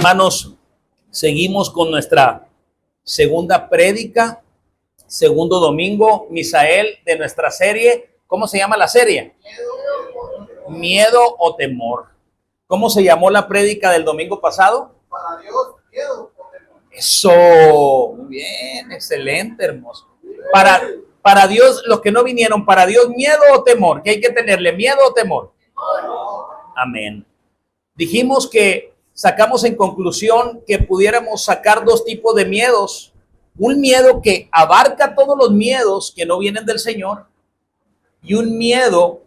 Hermanos, seguimos con nuestra segunda prédica, segundo domingo, Misael, de nuestra serie. ¿Cómo se llama la serie? Miedo o temor. ¿Cómo se llamó la prédica del domingo pasado? Para Dios, miedo o temor. Eso, muy bien, excelente, hermoso. Para Dios, los que no vinieron, para Dios, miedo o temor. ¿Qué hay que tenerle? ¿Miedo o temor? Amén. Dijimos que sacamos en conclusión que pudiéramos sacar dos tipos de miedos. Un miedo que abarca todos los miedos que no vienen del Señor y un miedo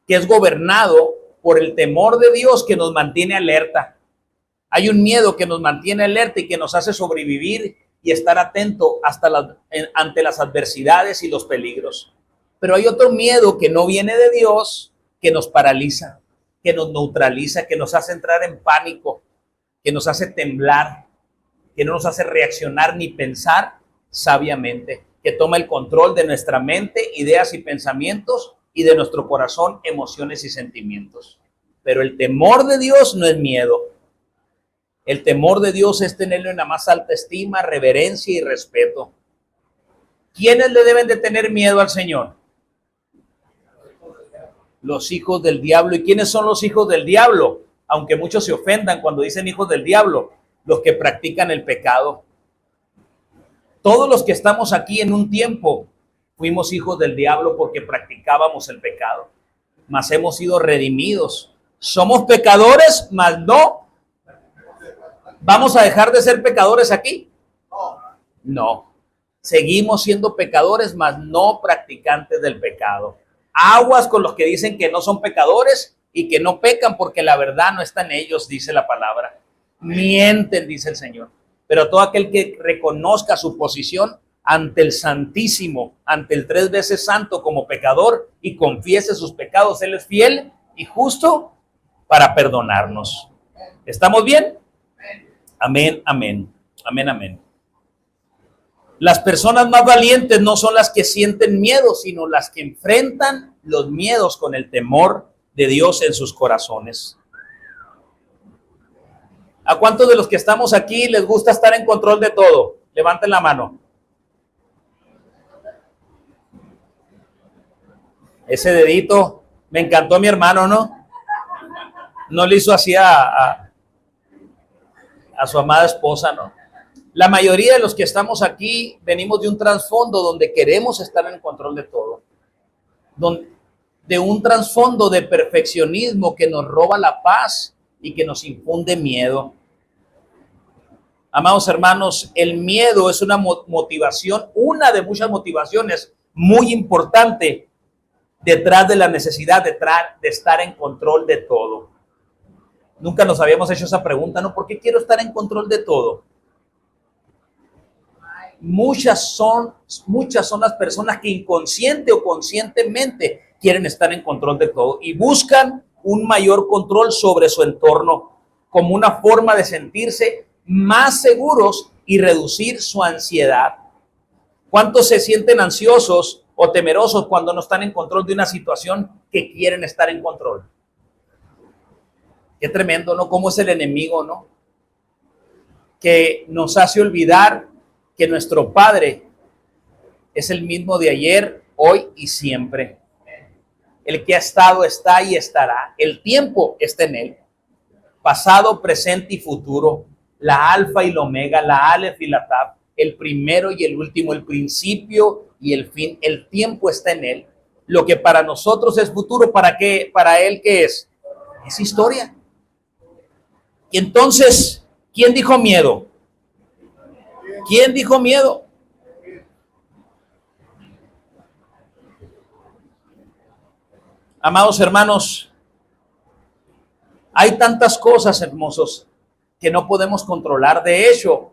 que es gobernado por el temor de Dios que nos mantiene alerta. Hay un miedo que nos mantiene alerta y que nos hace sobrevivir y estar atento ante las adversidades y los peligros. Pero hay otro miedo que no viene de Dios, que nos paraliza, que nos neutraliza, que nos hace entrar en pánico, que nos hace temblar, que no nos hace reaccionar ni pensar sabiamente, que toma el control de nuestra mente, ideas y pensamientos y de nuestro corazón, emociones y sentimientos. Pero el temor de Dios no es miedo. El temor de Dios es tenerlo en la más alta estima, reverencia y respeto. ¿Quiénes le deben de tener miedo al Señor? Los hijos del diablo. ¿Y quiénes son los hijos del diablo? Aunque muchos se ofendan cuando dicen hijos del diablo, los que practican el pecado. Todos los que estamos aquí en un tiempo fuimos hijos del diablo porque practicábamos el pecado, mas hemos sido redimidos. Somos pecadores, mas no. ¿Vamos a dejar de ser pecadores aquí? No. Seguimos siendo pecadores, mas no practicantes del pecado. Aguas con los que dicen que no son pecadores y que no pecan porque la verdad no está en ellos, dice la palabra. Mienten, dice el Señor. Pero todo aquel que reconozca su posición ante el Santísimo, ante el 3 veces santo como pecador y confiese sus pecados, Él es fiel y justo para perdonarnos. ¿Estamos bien? Amén, amén, amén, amén. Las personas más valientes no son las que sienten miedo, sino las que enfrentan los miedos con el temor de Dios en sus corazones. ¿A cuántos de los que estamos aquí les gusta estar en control de todo? Levanten la mano. Ese dedito, me encantó mi hermano, ¿no? No le hizo así a su amada esposa, ¿no? La mayoría de los que estamos aquí venimos de un trasfondo donde queremos estar en control de todo. De un trasfondo de perfeccionismo que nos roba la paz y que nos infunde miedo. Amados hermanos, el miedo es una motivación, una de muchas motivaciones muy importante detrás de la necesidad de estar en control de todo. Nunca nos habíamos hecho esa pregunta, ¿no? ¿Por qué quiero estar en control de todo? Muchas son las personas que inconsciente o conscientemente quieren estar en control de todo y buscan un mayor control sobre su entorno como una forma de sentirse más seguros y reducir su ansiedad. ¿Cuántos se sienten ansiosos o temerosos cuando no están en control de una situación que quieren estar en control? Qué tremendo, ¿no? Cómo es el enemigo, ¿no? Que nos hace olvidar que nuestro Padre es el mismo de ayer, hoy y siempre. El que ha estado, está y estará. El tiempo está en Él. Pasado, presente y futuro. La alfa y la omega, la alef y la tab. El primero y el último, el principio y el fin. El tiempo está en Él. Lo que para nosotros es futuro, ¿para qué? Para Él, ¿qué es? Es historia. Y entonces, ¿quién dijo miedo? ¿Quién dijo miedo? Amados hermanos, hay tantas cosas, hermosos, que no podemos controlar. De hecho,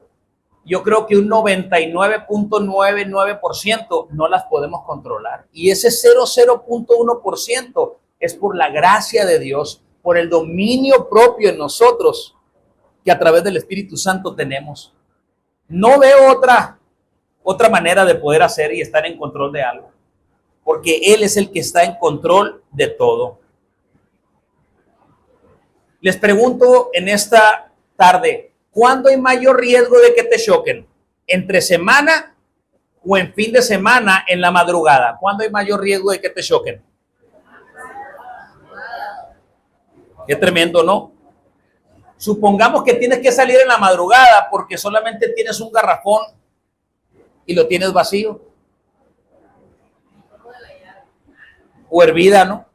yo creo que un 99.99% no las podemos controlar. Y ese 0.1% es por la gracia de Dios, por el dominio propio en nosotros que a través del Espíritu Santo tenemos. No veo otra manera de poder hacer y estar en control de algo, porque Él es el que está en control de todo. Les pregunto en esta tarde. ¿Cuándo hay mayor riesgo de que te choquen? ¿Entre semana o en fin de semana en la madrugada? ¿Cuándo hay mayor riesgo de que te choquen? Qué tremendo, ¿no? Supongamos que tienes que salir en la madrugada porque solamente tienes un garrafón y lo tienes vacío. O hervida, ¿no?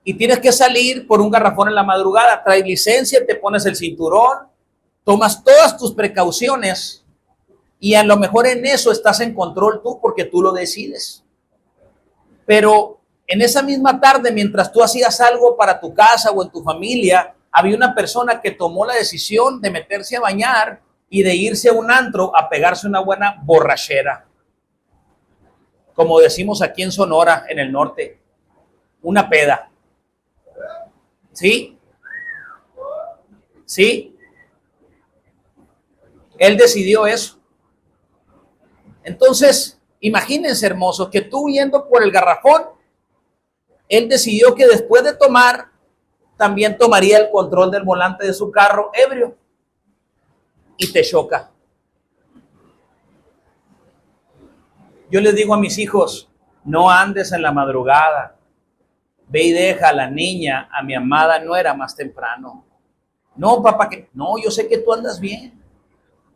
Y tienes que salir por un garrafón en la madrugada. Traes licencia, te pones el cinturón, tomas todas tus precauciones y a lo mejor en eso estás en control tú porque tú lo decides. Pero en esa misma tarde, mientras tú hacías algo para tu casa o en tu familia, había una persona que tomó la decisión de meterse a bañar y de irse a un antro a pegarse una buena borrachera. Como decimos aquí en Sonora, en el norte, una peda. ¿Sí? ¿Sí? Él decidió eso. Entonces, imagínense, hermosos, que tú yendo por el garrafón, él decidió que después de tomar, también tomaría el control del volante de su carro ebrio y te choca. Yo les digo a mis hijos, no andes en la madrugada. Ve y deja a la niña, a mi amada nuera más temprano. No, papá, que no, yo sé que tú andas bien.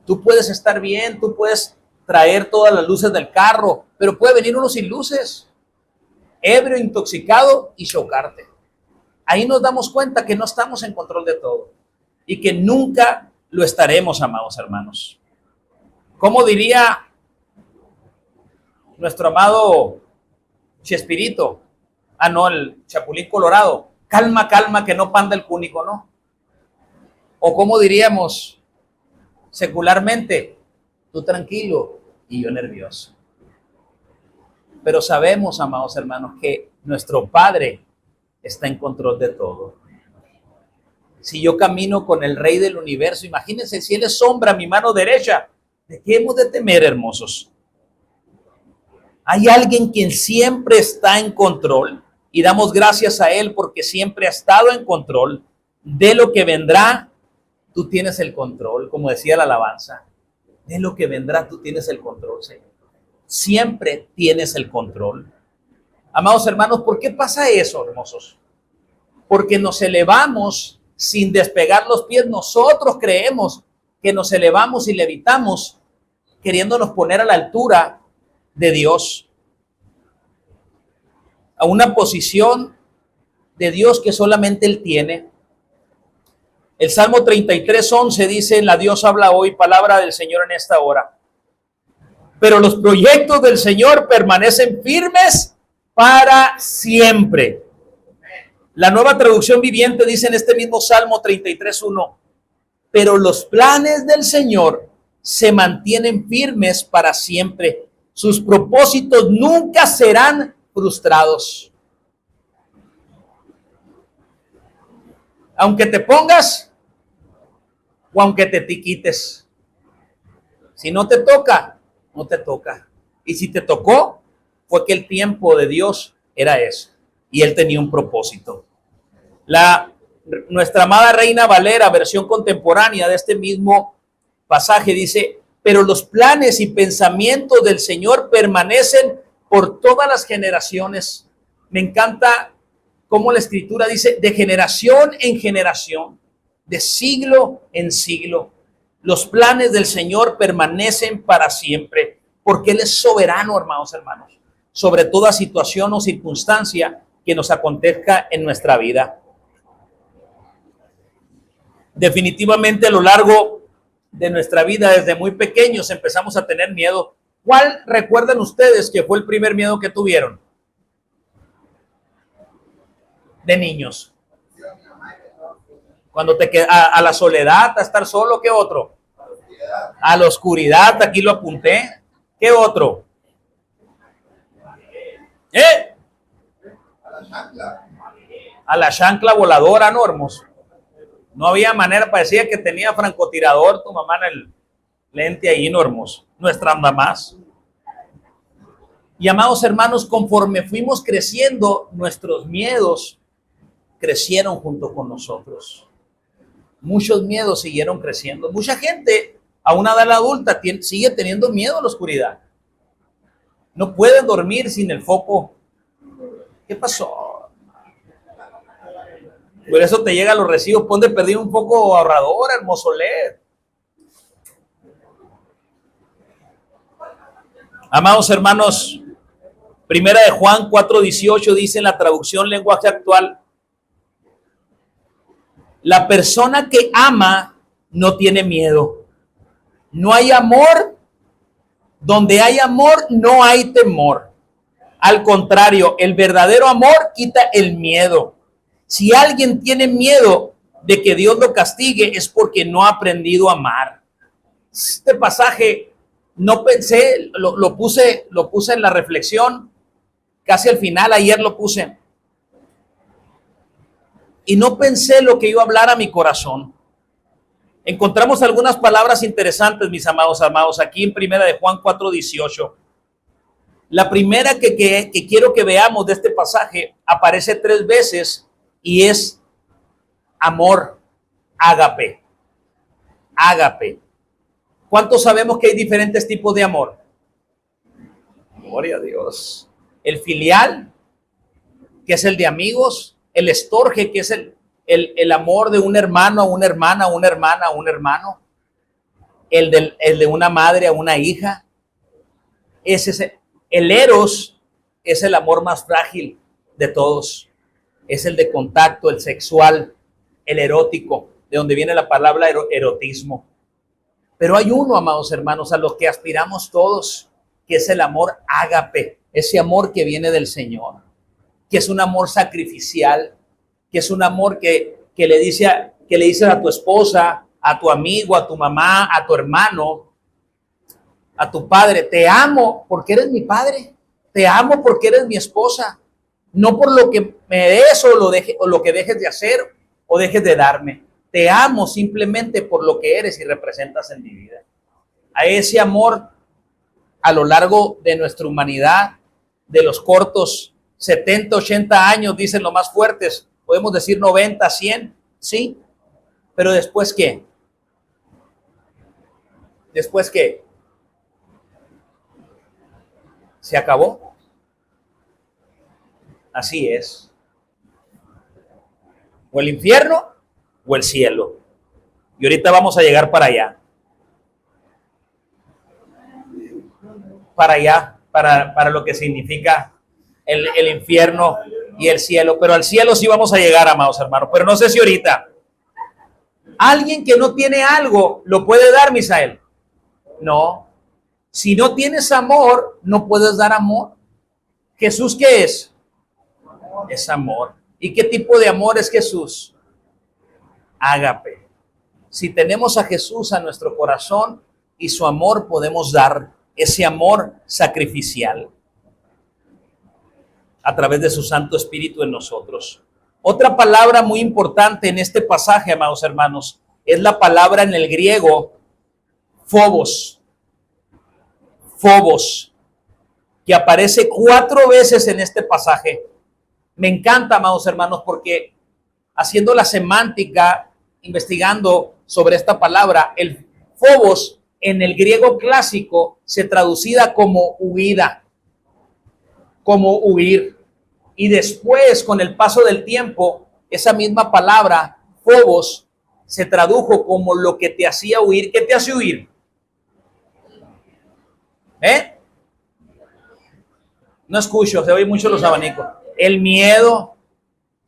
Tú puedes estar bien, tú puedes traer todas las luces del carro, pero puede venir uno sin luces, ebrio, intoxicado y chocarte. Ahí nos damos cuenta que no estamos en control de todo y que nunca lo estaremos, amados hermanos. ¿Cómo diría nuestro amado Chespirito? Ah, no, el Chapulín Colorado. Calma, calma, que no panda el cúnico, ¿no? O como diríamos secularmente, tú tranquilo y yo nervioso. Pero sabemos, amados hermanos, que nuestro Padre está en control de todo. Si yo camino con el Rey del universo, imagínense si Él es sombra a mi mano derecha, ¿de qué hemos de temer, hermosos? Hay alguien quien siempre está en control y damos gracias a Él porque siempre ha estado en control de lo que vendrá. Tú tienes el control, como decía la alabanza. De lo que vendrá, tú tienes el control, Señor. Siempre tienes el control. Amados hermanos, ¿por qué pasa eso, hermosos? Porque nos elevamos sin despegar los pies. Nosotros creemos que nos elevamos y levitamos queriéndonos poner a la altura de Dios, a una posición de Dios que solamente Él tiene. El Salmo 33:11 dice, la Dios habla hoy, palabra del Señor en esta hora. Pero los proyectos del Señor permanecen firmes para siempre. La Nueva Traducción Viviente dice en este mismo Salmo 33:1, pero los planes del Señor se mantienen firmes para siempre. Sus propósitos nunca serán frustrados. Aunque te pongas o aunque te quites. Si no te toca, no te toca. Y si te tocó, fue que el tiempo de Dios era eso. Y Él tenía un propósito. Nuestra amada Reina Valera, versión contemporánea de este mismo pasaje, dice, pero los planes y pensamientos del Señor permanecen por todas las generaciones. Me encanta cómo la Escritura dice, de generación en generación, de siglo en siglo. Los planes del Señor permanecen para siempre, porque Él es soberano, hermanos, sobre toda situación o circunstancia que nos acontezca en nuestra vida. Definitivamente a lo largo de nuestra vida, desde muy pequeños empezamos a tener miedo. ¿Cuál recuerdan ustedes que fue el primer miedo que tuvieron? De niños. Cuando te quedas a la soledad, a estar solo, ¿qué otro? A la oscuridad, aquí lo apunté. ¿Qué otro? A la chancla voladora, ¿no, hermoso? No había manera, parecía que tenía francotirador tu mamá en el lente ahí, ¿no, hermoso? Nuestras mamás. Y amados hermanos, conforme fuimos creciendo, nuestros miedos crecieron junto con nosotros. Muchos miedos siguieron creciendo. Mucha gente a una edad adulta sigue teniendo miedo a la oscuridad. No pueden dormir sin el foco. ¿Qué pasó? Por eso te llegan los recibos. Pon de perdido un foco ahorrador, hermoso LED. Amados hermanos, primera de Juan 4:18 dice en la traducción lenguaje actual: la persona que ama no tiene miedo. No hay amor. Donde hay amor, no hay temor. Al contrario, el verdadero amor quita el miedo. Si alguien tiene miedo de que Dios lo castigue, es porque no ha aprendido a amar. Este pasaje no pensé, lo puse en la reflexión, casi al final, ayer lo puse. Y no pensé lo que iba a hablar a mi corazón. Encontramos algunas palabras interesantes, mis amados, aquí en primera de Juan 4:18. La primera que quiero que veamos de este pasaje aparece 3 veces y es amor, ágape. Ágape. ¿Cuántos sabemos que hay diferentes tipos de amor? Gloria a Dios. El filial, que es el de amigos. El estorge, que es el amor de un hermano a una hermana, una hermana a un hermano. El de una madre a una hija. El eros es el amor más frágil de todos. Es el de contacto, el sexual, el erótico, de donde viene la palabra erotismo. Pero hay uno, amados hermanos, a los que aspiramos todos, que es el amor ágape, ese amor que viene del Señor, que es un amor sacrificial, que es un amor que le dices a tu esposa, a tu amigo, a tu mamá, a tu hermano, a tu padre: te amo porque eres mi padre, te amo porque eres mi esposa, no por lo que me des o lo que dejes de hacer o dejes de darme. Te amo simplemente por lo que eres y representas en mi vida. A ese amor, a lo largo de nuestra humanidad, de los cortos 70, 80 años, dicen los más fuertes, podemos decir 90, 100, sí, pero ¿después qué? ¿Después qué? ¿Se acabó? Así es. O el infierno o el cielo. Y ahorita vamos a llegar para allá. Para allá, para lo que significa el infierno y el cielo. Pero al cielo sí vamos a llegar, amados hermanos. Pero no sé si ahorita. Alguien que no tiene algo, ¿lo puede dar, Misael? No. Si no tienes amor, no puedes dar amor. ¿Jesús qué es? Es amor. ¿Y qué tipo de amor es Jesús? Ágape. Si tenemos a Jesús a nuestro corazón y su amor, podemos dar ese amor sacrificial a través de su Santo Espíritu en nosotros. Otra palabra muy importante en este pasaje, amados hermanos, es la palabra en el griego phobos. Phobos, que aparece 4 veces en este pasaje. Me encanta, amados hermanos, porque haciendo la semántica, investigando sobre esta palabra, el phobos en el griego clásico se traducía como huida, como huir. Y después, con el paso del tiempo, esa misma palabra, phobos, se tradujo como lo que te hacía huir. ¿Qué te hace huir? No escucho, se oyen mucho los abanicos. El miedo,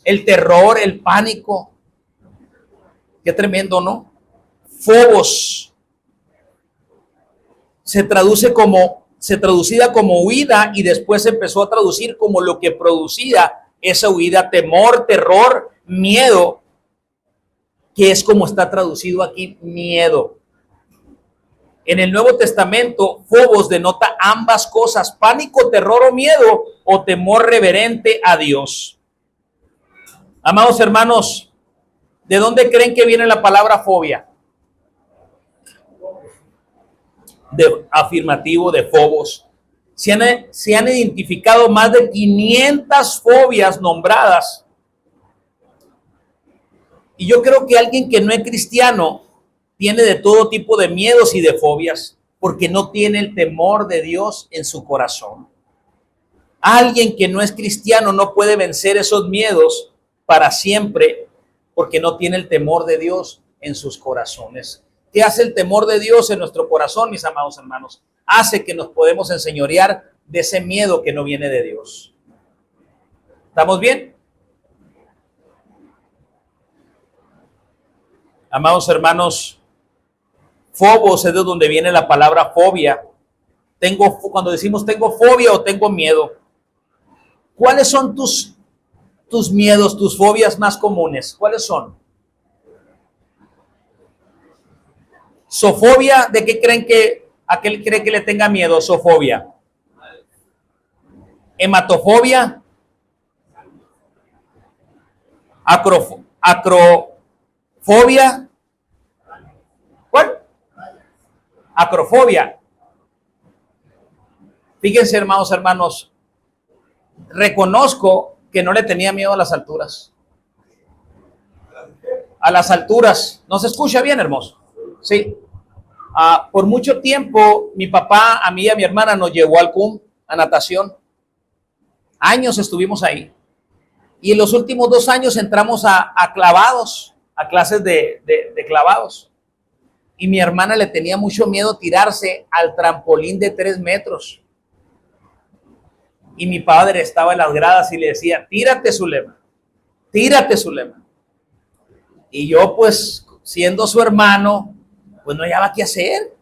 el terror, el pánico. Qué tremendo, ¿no? Phobos se traducía como huida y después se empezó a traducir como lo que producía esa huida: temor, terror, miedo, que es como está traducido aquí, miedo. En el Nuevo Testamento, phobos denota ambas cosas: pánico, terror o miedo, o temor reverente a Dios. Amados hermanos, ¿de dónde creen que viene la palabra fobia? De afirmativo, de phobos. Se han identificado más de 500 fobias nombradas Y yo creo que alguien que no es cristiano tiene de todo tipo de miedos y de fobias porque no tiene el temor de Dios en su corazón. Alguien que no es cristiano no puede vencer esos miedos para siempre porque no tiene el temor de Dios en sus corazones. ¿Qué hace el temor de Dios en nuestro corazón, mis amados hermanos? Hace que nos podemos enseñorear de ese miedo que no viene de Dios. ¿Estamos bien? Amados hermanos, fobos es de donde viene la palabra fobia. Cuando decimos tengo fobia o tengo miedo, ¿cuáles son tus miedos, tus fobias más comunes? ¿Cuáles son? Zofobia, ¿de qué creen que aquel cree que le tenga miedo? Zofobia. Hematofobia. Acrofobia. ¿Cuál? Acrofobia. Fíjense, hermanos, reconozco que no le tenía miedo a las alturas. A las alturas. ¿No se escucha bien, hermoso? Sí. Por mucho tiempo, mi papá, a mí y a mi hermana nos llevó al CUM, a natación. Años estuvimos ahí. Y en los últimos 2 años entramos a clavados, a clases de clavados. Y mi hermana le tenía mucho miedo tirarse al trampolín de 3 metros. Y mi padre estaba en las gradas y le decía, tírate, Zulema, tírate, Zulema. Y yo, pues, siendo su hermano, pues no hallaba qué hacer.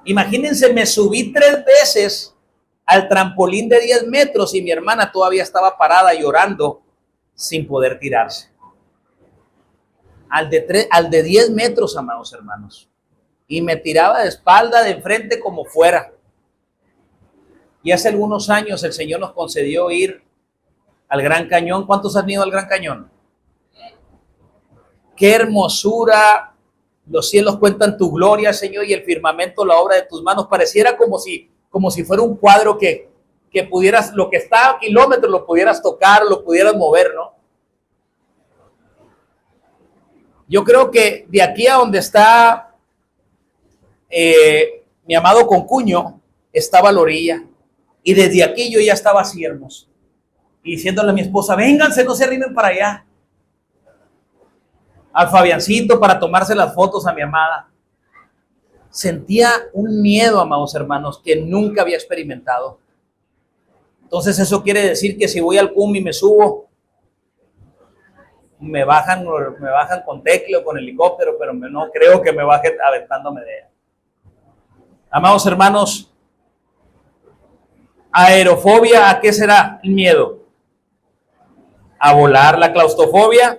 Imagínense, me subí 3 veces al trampolín de 10 metros y mi hermana todavía estaba parada llorando sin poder tirarse. Al de 10 metros, amados hermanos. Y me tiraba de espalda, de frente, como fuera. Y hace algunos años el Señor nos concedió ir al Gran Cañón. ¿Cuántos han ido al Gran Cañón? Qué hermosura. Los cielos cuentan tu gloria, Señor, y el firmamento la obra de tus manos. Pareciera como si fuera un cuadro que pudieras, lo que está a kilómetros, lo pudieras tocar, lo pudieras mover, ¿no? Yo creo que de aquí a donde está mi amado concuño, estaba la orilla. Y desde aquí yo ya estaba así, hermoso. Y diciéndole a mi esposa, vénganse, no se arrimen para allá. Al Fabiancito para tomarse las fotos a mi amada. Sentía un miedo, amados hermanos, que nunca había experimentado. Entonces eso quiere decir que si voy al CUM y me subo, me bajan con tecla o con helicóptero, pero no creo que me baje aventándome de ella. Amados hermanos, aerofobia, ¿a qué será el miedo? A volar. La claustrofobia.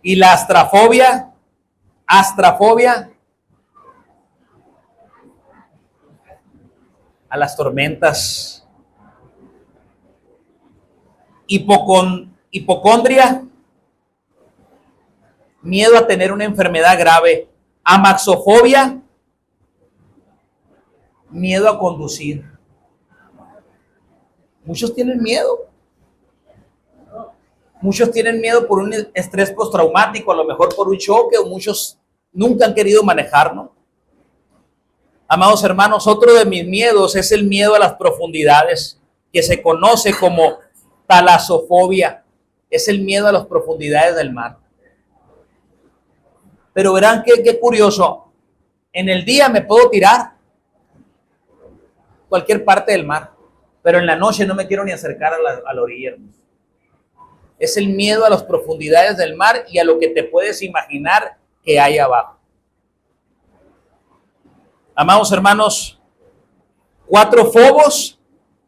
Y la astrafobia, a las tormentas. Hipocondria, miedo a tener una enfermedad grave. Amaxofobia, miedo a conducir. Muchos tienen miedo. Muchos tienen miedo por un estrés postraumático, a lo mejor por un choque, o muchos nunca han querido manejar, ¿no? Amados hermanos, otro de mis miedos es el miedo a las profundidades, que se conoce como talasofobia. Es el miedo a las profundidades del mar. Pero verán qué curioso. En el día me puedo tirar cualquier parte del mar, pero en la noche no me quiero ni acercar a la orilla. Es el miedo a las profundidades del mar y a lo que te puedes imaginar que hay abajo. Amados hermanos, 4 fobos,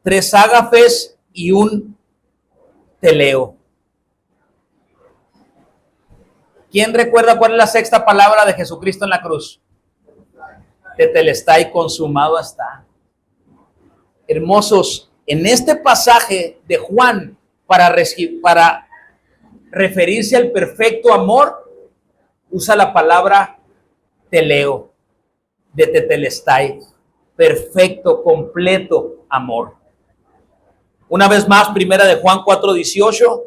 3 ágafes y un teleo. ¿Quién recuerda cuál es la 6ª palabra de Jesucristo en la cruz? Tetelestai, consumado está. Hermosos, en este pasaje de Juan, para referirse al perfecto amor, usa la palabra teleo, de tetelestai, perfecto, completo amor. Una vez más, primera de Juan 4:18,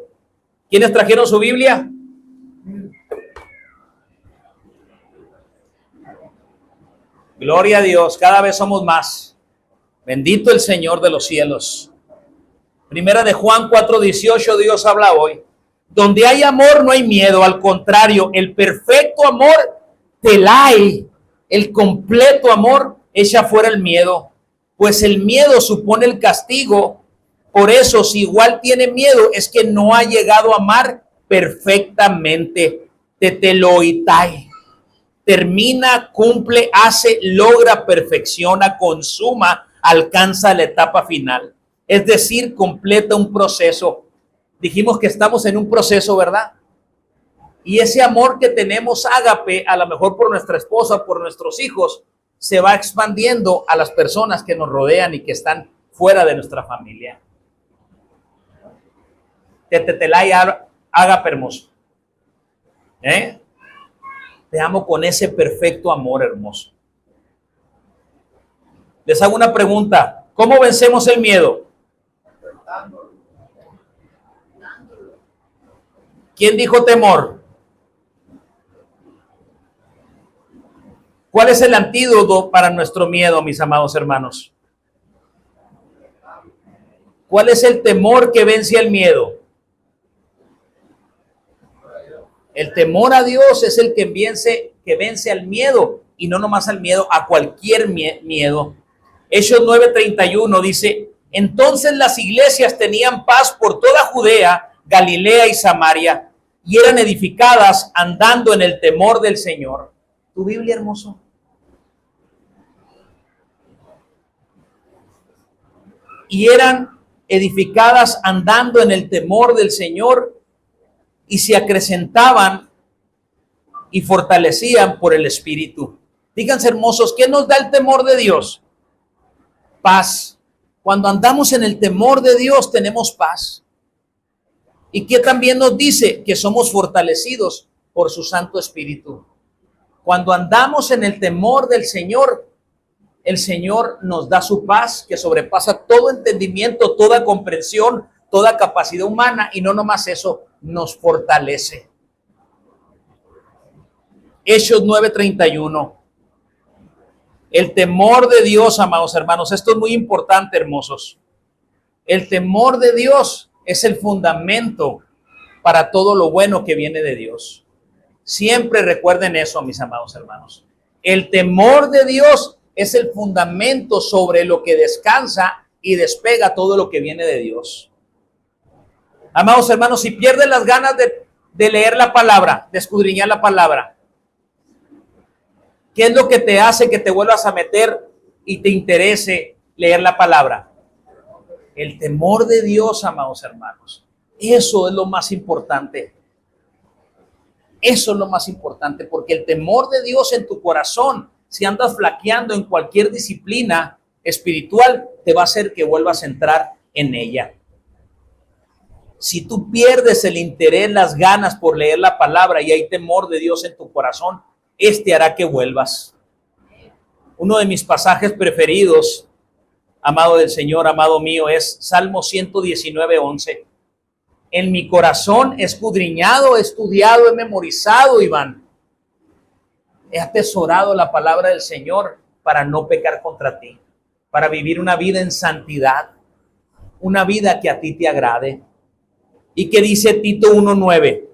¿Quiénes trajeron su Biblia? Gloria a Dios, cada vez somos más. Bendito el Señor de los cielos. Primera de Juan 4:18, Dios habla hoy. Donde hay amor no hay miedo, al contrario, el perfecto amor telai, el completo amor echa fuera el miedo, pues el miedo supone el castigo. Por eso, si igual tiene miedo, es que no ha llegado a amar perfectamente. Teteloitai. Termina, cumple, hace, logra, perfecciona, consuma, alcanza la etapa final. Es decir, completa un proceso. Dijimos que estamos en un proceso, ¿verdad? Y ese amor que tenemos ágape, a lo mejor por nuestra esposa, por nuestros hijos, se va expandiendo a las personas que nos rodean y que están fuera de nuestra familia. Tetetelay ágape hermoso. Te amo con ese perfecto amor hermoso. Les hago una pregunta. ¿Cómo vencemos el miedo? ¿Quién dijo temor? ¿Cuál es el antídoto para nuestro miedo, mis amados hermanos? ¿Cuál es el temor que vence al miedo? El temor a Dios es el que vence al miedo, y no nomás al miedo, a cualquier miedo. Hechos 9:31 dice, entonces las iglesias tenían paz por toda Judea, Galilea y Samaria, y eran edificadas andando en el temor del Señor. ¿Tu Biblia, hermoso? Y eran edificadas andando en el temor del Señor, y se acrecentaban y fortalecían por el Espíritu. Fíjense, hermosos, ¿qué nos da el temor de Dios? Paz. Cuando andamos en el temor de Dios tenemos paz. ¿Y qué también nos dice? Que somos fortalecidos por su Santo Espíritu. Cuando andamos en el temor del Señor, el Señor nos da su paz que sobrepasa todo entendimiento, toda comprensión, toda capacidad humana, y no nomás eso, nos fortalece. Hechos 9:31. El temor de Dios, amados hermanos, esto es muy importante, hermosos. El temor de Dios es el fundamento para todo lo bueno que viene de Dios. Siempre recuerden eso, mis amados hermanos. El temor de Dios es el fundamento sobre lo que descansa y despega todo lo que viene de Dios. Amados hermanos, si pierdes las ganas de leer la palabra, de escudriñar la palabra, ¿qué es lo que te hace que te vuelvas a meter y te interese leer la palabra? El temor de Dios, amados hermanos. Eso es lo más importante. Eso es lo más importante, porque el temor de Dios en tu corazón, si andas flaqueando en cualquier disciplina espiritual, te va a hacer que vuelvas a entrar en ella. Si tú pierdes el interés, las ganas por leer la palabra y hay temor de Dios en tu corazón, hará que vuelvas. Uno de mis pasajes preferidos, amado del Señor, amado mío, es Salmo 119:11. En mi corazón he escudriñado, he estudiado, he memorizado, Iván. He atesorado la palabra del Señor para no pecar contra ti, para vivir una vida en santidad, una vida que a ti te agrade. ¿Y qué dice Tito 1:9?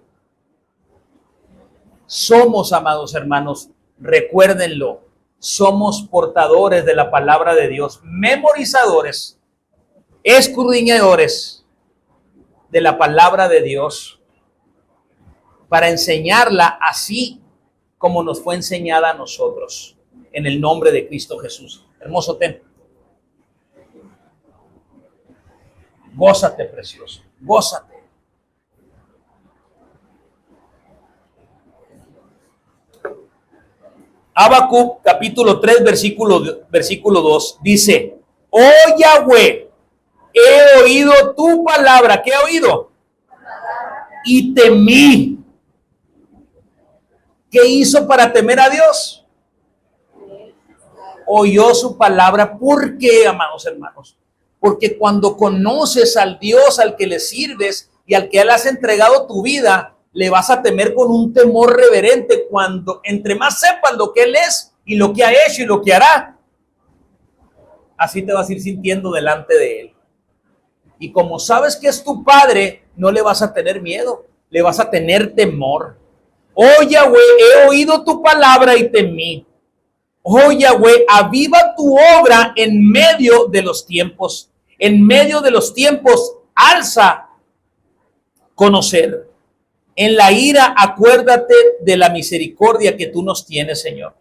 Somos, amados hermanos, recuérdenlo, somos portadores de la palabra de Dios, memorizadores, escudriñadores de la palabra de Dios, para enseñarla así como nos fue enseñada a nosotros, en el nombre de Cristo Jesús. Hermoso, ten. Gózate, precioso, gózate. Habacuc capítulo 3 versículo 2 dice: oh Yahweh, he oído tu palabra. ¿Qué he oído? Y temí. ¿Qué hizo para temer a Dios? Oyó su palabra. ¿Por qué, amados hermanos? Porque cuando conoces al Dios al que le sirves, y al que le has entregado tu vida, le vas a temer con un temor reverente cuando entre más sepas lo que Él es y lo que ha hecho y lo que hará. Así te vas a ir sintiendo delante de Él. Y como sabes que es tu Padre, no le vas a tener miedo, le vas a tener temor. Oh Yahweh, he oído tu palabra y temí. Oh Yahweh, aviva tu obra en medio de los tiempos. En medio de los tiempos, alza conocer. En la ira, acuérdate de la misericordia que tú nos tienes, Señor.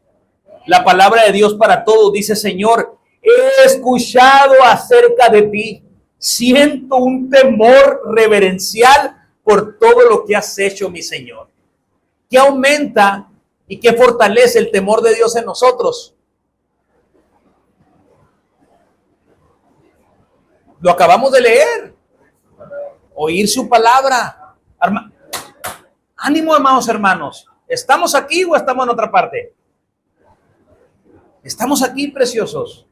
La palabra de Dios para todos dice, Señor, he escuchado acerca de ti. Siento un temor reverencial por todo lo que has hecho, mi Señor. ¿Qué aumenta y qué fortalece el temor de Dios en nosotros? Lo acabamos de leer. Oír su palabra. Ánimo, amados hermanos. ¿Estamos aquí o estamos en otra parte? Estamos aquí, preciosos.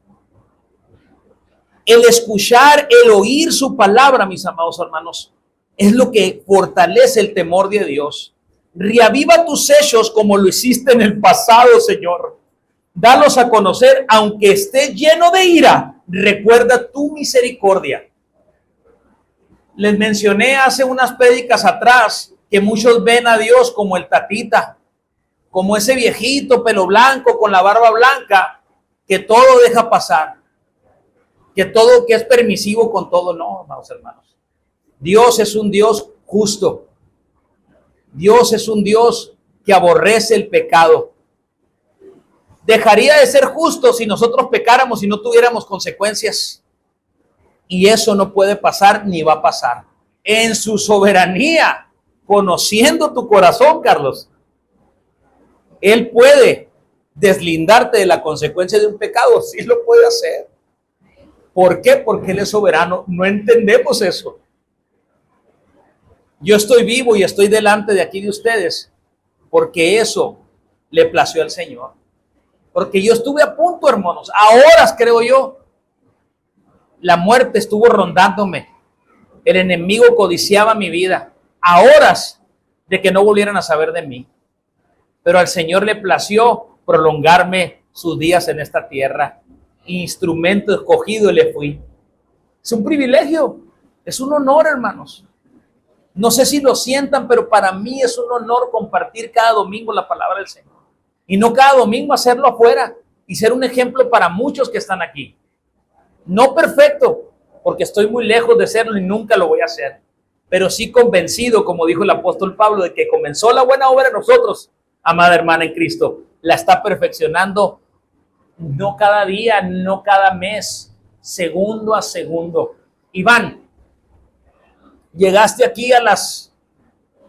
El escuchar, el oír su palabra, mis amados hermanos, es lo que fortalece el temor de Dios. Reaviva tus hechos como lo hiciste en el pasado, Señor. Dalos a conocer, aunque esté lleno de ira. Recuerda tu misericordia. Les mencioné hace unas prédicas atrás que muchos ven a Dios como el tatita, como ese viejito pelo blanco con la barba blanca que todo deja pasar, que es permisivo con todo. No, amados hermanos. Dios es un Dios justo. Dios es un Dios que aborrece el pecado. Dejaría de ser justo si nosotros pecáramos y no tuviéramos consecuencias. Y eso no puede pasar ni va a pasar. En su soberanía, conociendo tu corazón, Carlos, Él puede deslindarte de la consecuencia de un pecado. Sí lo puede hacer. ¿Por qué? Porque Él es soberano. No entendemos eso. Yo estoy vivo y estoy delante de aquí de ustedes porque eso le plació al Señor. Porque yo estuve a punto, hermanos, a horas, creo yo. La muerte estuvo rondándome. El enemigo codiciaba mi vida. A horas de que no volvieran a saber de mí. Pero al Señor le plació prolongarme sus días en esta tierra. Instrumento escogido le fui. Es un privilegio. Es un honor, hermanos. No sé si lo sientan, pero para mí es un honor compartir cada domingo la palabra del Señor. Y no cada domingo hacerlo afuera y ser un ejemplo para muchos que están aquí. No perfecto, porque estoy muy lejos de serlo y nunca lo voy a hacer. Pero sí convencido, como dijo el apóstol Pablo, de que comenzó la buena obra en nosotros, amada hermana en Cristo, la está perfeccionando no cada día, no cada mes, segundo a segundo. Iván, llegaste aquí a las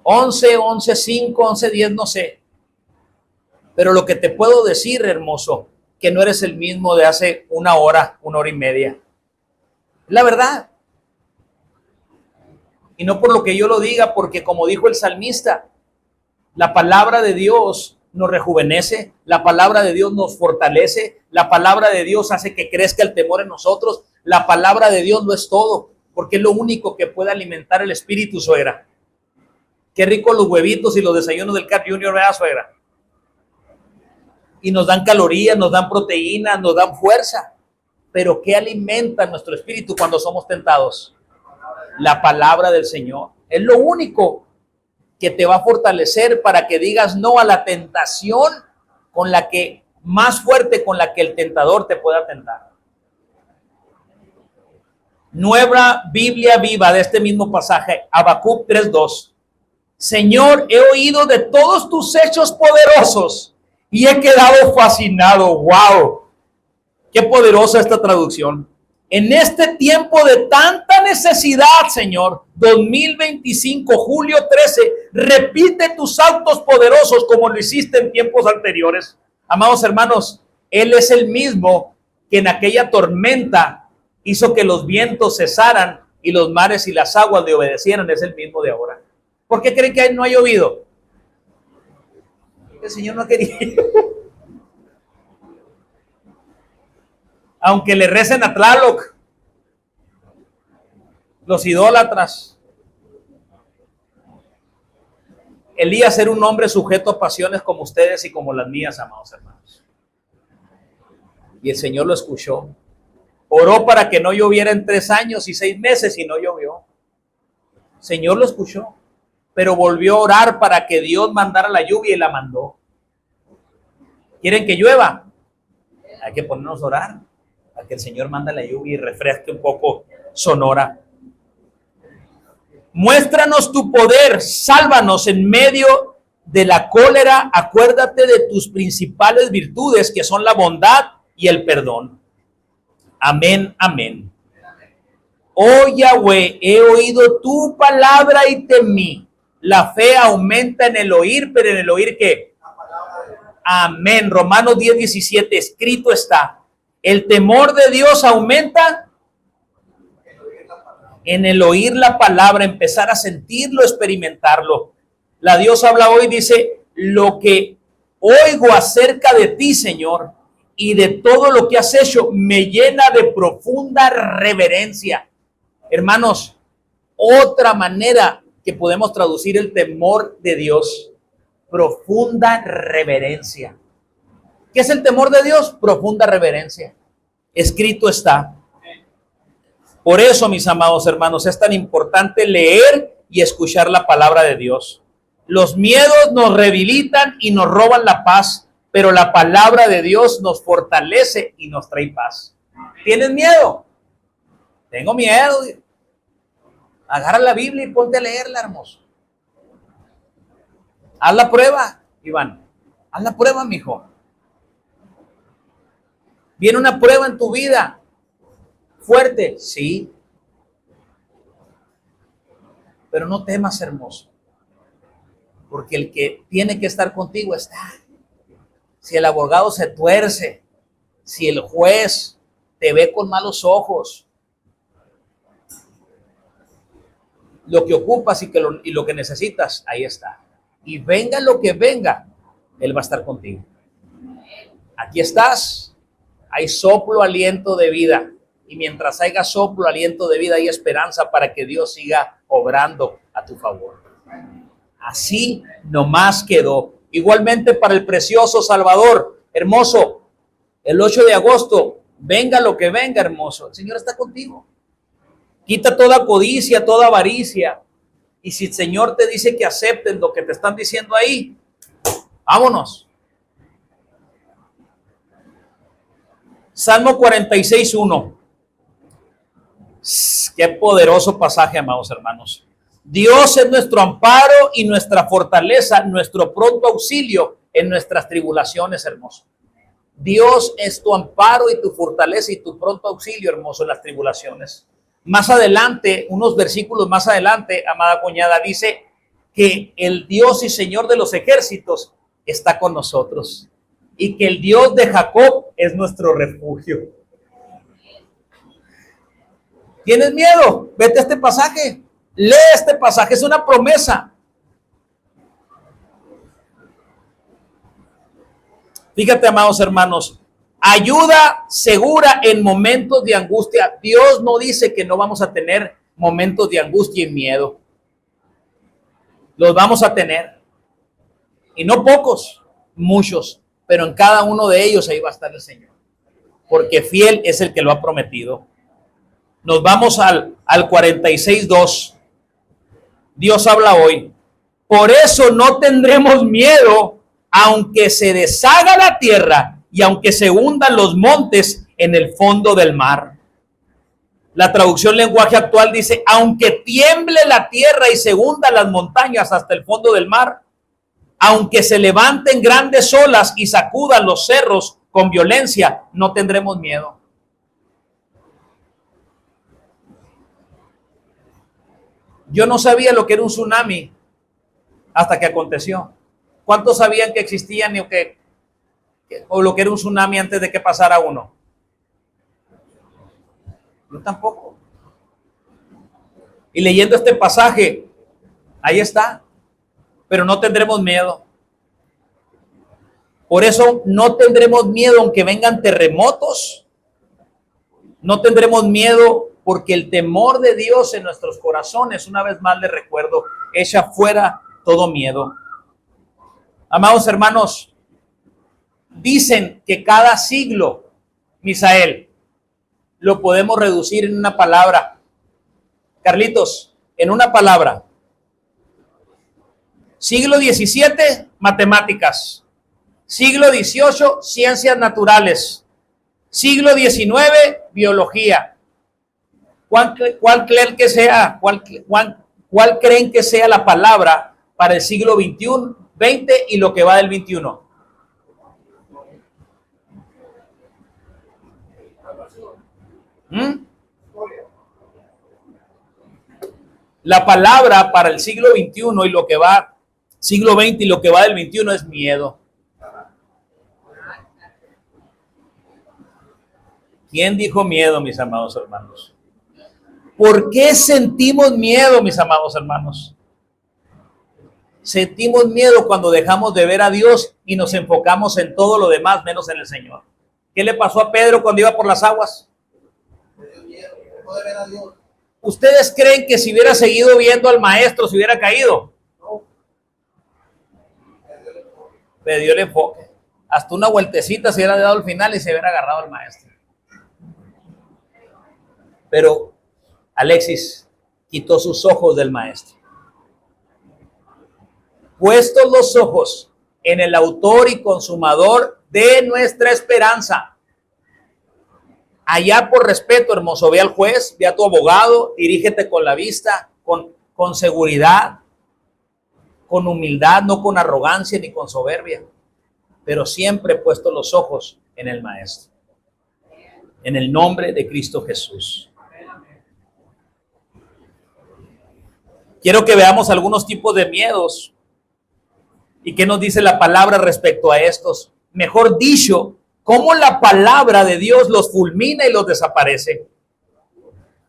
11, 11:05, 11:10, no sé. Pero lo que te puedo decir, hermoso, que no eres el mismo de hace una hora y media. La verdad. Y no por lo que yo lo diga, porque como dijo el salmista, la palabra de Dios nos rejuvenece, la palabra de Dios nos fortalece, la palabra de Dios hace que crezca el temor en nosotros, la palabra de Dios lo es todo, porque es lo único que puede alimentar el espíritu, suegra. Qué rico los huevitos y los desayunos del Carl Junior, ¿verdad, suegra? Y nos dan calorías, nos dan proteínas, nos dan fuerza. Pero ¿qué alimenta nuestro espíritu cuando somos tentados? La palabra del Señor. Es lo único que te va a fortalecer para que digas no a la tentación con la que más fuerte con la que el tentador te pueda tentar. Nueva Biblia viva de este mismo pasaje, Habacuc 3:2. Señor, he oído de todos tus hechos poderosos y he quedado fascinado. ¡Wow! Qué poderosa esta traducción. En este tiempo de tanta necesidad, Señor, 2025, julio 13, repite tus actos poderosos como lo hiciste en tiempos anteriores. Amados hermanos, Él es el mismo que en aquella tormenta hizo que los vientos cesaran y los mares y las aguas le obedecieran. Es el mismo de ahora. ¿Por qué creen que no ha llovido? El Señor no quería. Aunque le recen a Tlaloc, los idólatras, Elías era un hombre sujeto a pasiones como ustedes y como las mías, amados hermanos. Y el Señor lo escuchó. Oró para que no lloviera en 3 años y 6 meses y no llovió. El Señor lo escuchó, pero volvió a orar para que Dios mandara la lluvia y la mandó. ¿Quieren que llueva? Hay que ponernos a orar para que el Señor mande la lluvia y refresque un poco Sonora. Muéstranos tu poder, sálvanos en medio de la cólera, acuérdate de tus principales virtudes, que son la bondad y el perdón. Amén, amén. Oh Yahweh, he oído tu palabra y temí. La fe aumenta en el oír, pero en el oír ¿qué? Amén. Romanos 10:17, escrito está. El temor de Dios aumenta en el oír la palabra, empezar a sentirlo, experimentarlo. La Dios habla hoy, dice, lo que oigo acerca de ti, Señor, y de todo lo que has hecho, me llena de profunda reverencia. Hermanos, otra manera que podemos traducir el temor de Dios, profunda reverencia. ¿Qué es el temor de Dios? Profunda reverencia. Escrito está. Por eso, mis amados hermanos, es tan importante leer y escuchar la palabra de Dios. Los miedos nos debilitan y nos roban la paz, pero la palabra de Dios nos fortalece y nos trae paz. ¿Tienes miedo? Tengo miedo. Agarra la Biblia y ponte a leerla, hermoso. Haz la prueba, Iván. Haz la prueba, mijo. Viene una prueba en tu vida. Fuerte, sí. Pero no temas, hermoso. Porque el que tiene que estar contigo está. Si el abogado se tuerce, si el juez te ve con malos ojos, lo que ocupas y lo que necesitas, ahí está. Y venga lo que venga, Él va a estar contigo. Aquí estás, hay soplo, aliento de vida. Y mientras haya soplo, aliento de vida, hay esperanza para que Dios siga obrando a tu favor. Así nomás quedó. Igualmente para el precioso Salvador, hermoso, el 8 de agosto, venga lo que venga, hermoso, el Señor está contigo. Quita toda codicia, toda avaricia. Y si el Señor te dice que aceptes lo que te están diciendo ahí, vámonos. Salmo 46:1. Qué poderoso pasaje, amados hermanos. Dios es nuestro amparo y nuestra fortaleza, nuestro pronto auxilio en nuestras tribulaciones, hermoso. Dios es tu amparo y tu fortaleza y tu pronto auxilio, hermoso, en las tribulaciones. Más adelante, unos versículos más adelante, amada cuñada, dice que el Dios y Señor de los ejércitos está con nosotros y que el Dios de Jacob es nuestro refugio. ¿Tienes miedo? Vete a este pasaje. Lee este pasaje, es una promesa. Fíjate, amados hermanos, ayuda segura en momentos de angustia. Dios no dice que no vamos a tener momentos de angustia y miedo. Los vamos a tener. Y no pocos, muchos. Pero en cada uno de ellos ahí va a estar el Señor. Porque fiel es el que lo ha prometido. Nos vamos al 46:2. Dios habla hoy. Por eso no tendremos miedo, aunque se deshaga la tierra y aunque se hundan los montes en el fondo del mar. La traducción lenguaje actual dice, aunque tiemble la tierra y se hundan las montañas hasta el fondo del mar, aunque se levanten grandes olas y sacudan los cerros con violencia, no tendremos miedo. Yo no sabía lo que era un tsunami hasta que aconteció. ¿Cuántos sabían que existían o lo que era un tsunami antes de que pasara uno? Yo tampoco. Y leyendo este pasaje, ahí está. Pero no tendremos miedo. Por eso no tendremos miedo aunque vengan terremotos. No tendremos miedo porque el temor de Dios en nuestros corazones, una vez más les recuerdo, echa fuera todo miedo. Amados hermanos, dicen que cada siglo, Misael, lo podemos reducir en una palabra. Carlitos, en una palabra. Siglo XVII, matemáticas. Siglo XVIII, ciencias naturales. Siglo XIX, biología. ¿Cuál creen que sea, cuál creen que sea la palabra para el siglo XX y lo que va del XXI? La palabra para el siglo XXI y lo que va, siglo XX y lo que va del XXI es miedo. ¿Quién dijo miedo, mis amados hermanos? ¿Por qué sentimos miedo, mis amados hermanos? Sentimos miedo cuando dejamos de ver a Dios y nos enfocamos en todo lo demás menos en el Señor. ¿Qué le pasó a Pedro cuando iba por las aguas? Dejó de ver a Dios. ¿Ustedes creen que si hubiera seguido viendo al maestro se hubiera caído? Perdió el enfoque. Hasta una vueltecita se hubiera dado al final y se hubiera agarrado al maestro. Pero Alexis quitó sus ojos del maestro. Puestos los ojos en el autor y consumador de nuestra esperanza. Allá por respeto, hermoso, ve al juez, ve a tu abogado, dirígete con la vista, con seguridad, con humildad, no con arrogancia ni con soberbia, pero siempre puesto los ojos en el maestro. En el nombre de Cristo Jesús. Quiero que veamos algunos tipos de miedos y qué nos dice la palabra respecto a estos. Mejor dicho, cómo la palabra de Dios los fulmina y los desaparece.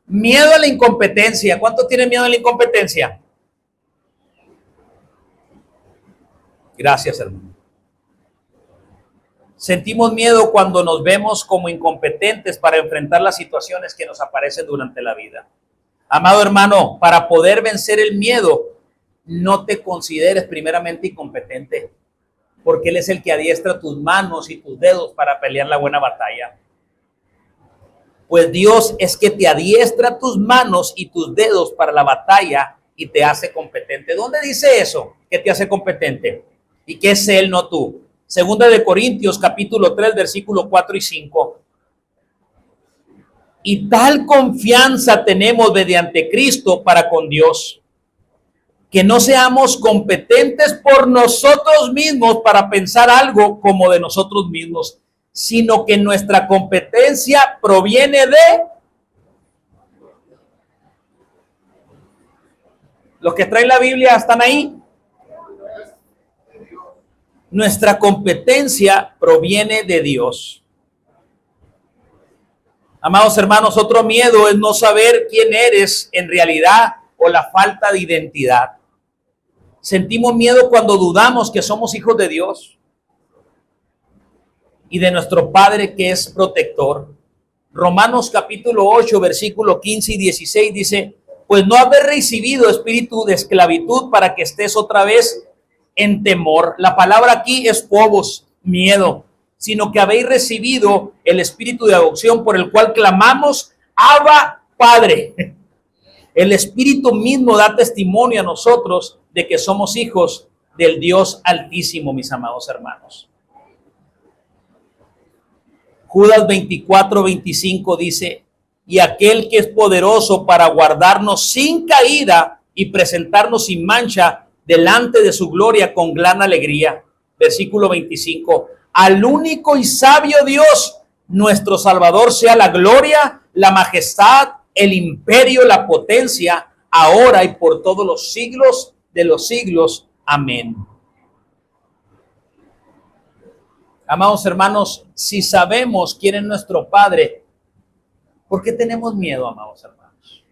Miedo a la incompetencia. ¿Cuánto tiene miedo a la incompetencia? Gracias, hermano. Sentimos miedo cuando nos vemos como incompetentes para enfrentar las situaciones que nos aparecen durante la vida. Amado hermano, para poder vencer el miedo, no te consideres primeramente incompetente, porque Él es el que adiestra tus manos y tus dedos para pelear la buena batalla. Pues Dios es que te adiestra tus manos y tus dedos para la batalla y te hace competente. ¿Dónde dice eso? ¿Qué te hace competente? ¿Y qué es Él, no tú? Segunda de Corintios, capítulo 3, versículo 4 y 5. Y tal confianza tenemos mediante Cristo para con Dios, que no seamos competentes por nosotros mismos para pensar algo como de nosotros mismos, sino que nuestra competencia proviene de los que traen la Biblia. ¿Están ahí? Nuestra competencia proviene de Dios. Amados hermanos, otro miedo es no saber quién eres en realidad o la falta de identidad. Sentimos miedo cuando dudamos que somos hijos de Dios y de nuestro Padre que es protector. Romanos capítulo 8, versículo 15 y 16 dice: pues no haber recibido espíritu de esclavitud para que estés otra vez en temor. La palabra aquí es phobos, miedo, sino que habéis recibido el espíritu de adopción por el cual clamamos, Abba, Padre. El Espíritu mismo da testimonio a nosotros de que somos hijos del Dios Altísimo, mis amados hermanos. Judas 24:25 dice: y aquel que es poderoso para guardarnos sin caída y presentarnos sin mancha delante de su gloria con gran alegría. Versículo 25. Al único y sabio Dios, nuestro Salvador, sea la gloria, la majestad, el imperio, la potencia, ahora y por todos los siglos de los siglos. Amén. Amados hermanos, si sabemos quién es nuestro Padre, ¿por qué tenemos miedo, amados hermanos?